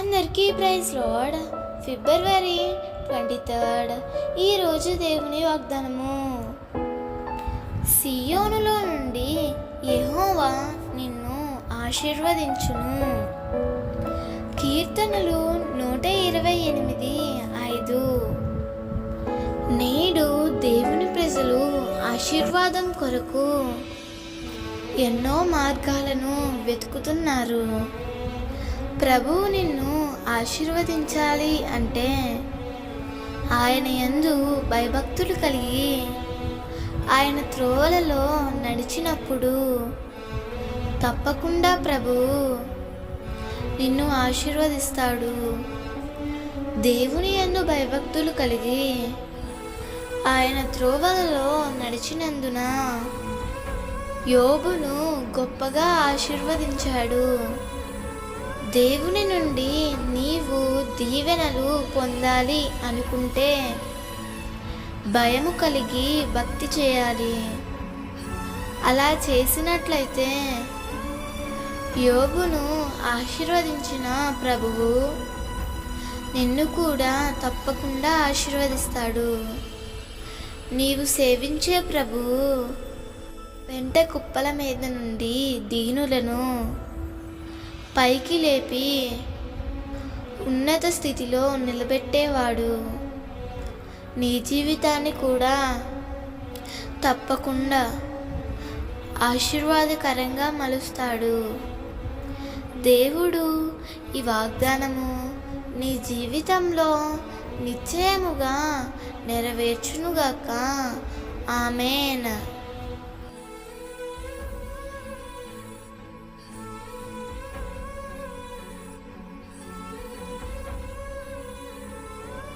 అందరికీ praise lord. ఫిబ్రవరి 23 ఈరోజు దేవుని వాగ్దానము. సియోనులో నుండి యెహోవా నిన్ను ఆశీర్వదించును. కీర్తనలు 128:5. నేడు దేవుని ప్రజలు ఆశీర్వాదం కొరకు ఎన్నో మార్గాలను వెతుకుతున్నారు. ప్రభువు నిన్ను ఆశీర్వదించాలి అంటే ఆయన యందు భయభక్తులు కలిగి ఆయన త్రోవలలో నడిచినప్పుడు తప్పకుండా ప్రభువు నిన్ను ఆశీర్వదిస్తాడు. దేవుని యందు భయభక్తులు కలిగి ఆయన త్రోవలలో నడిచినందున యోబును గొప్పగా ఆశీర్వదించాడు. దేవుని నుండి నీవు దీవెనలు పొందాలి అనుకుంటే భయము కలిగి భక్తి చేయాలి. అలా చేసినట్లయితే యోబును ఆశీర్వదించిన ప్రభువు నిన్ను కూడా తప్పకుండా ఆశీర్వదిస్తాడు. నీవు సేవించే ప్రభువు వెంట కుప్పల మీద నుండి దీనులను పైకి లేపి ఉన్నత స్థితిలో నిలబెట్టేవాడు. నీ జీవితాన్ని కూడా తప్పకుండా ఆశీర్వాదకరంగా మలుస్తాడు. దేవుడు ఈ వాగ్దానము నీ జీవితంలో నిశ్చయముగా నెరవేర్చునుగాక. ఆమేన్.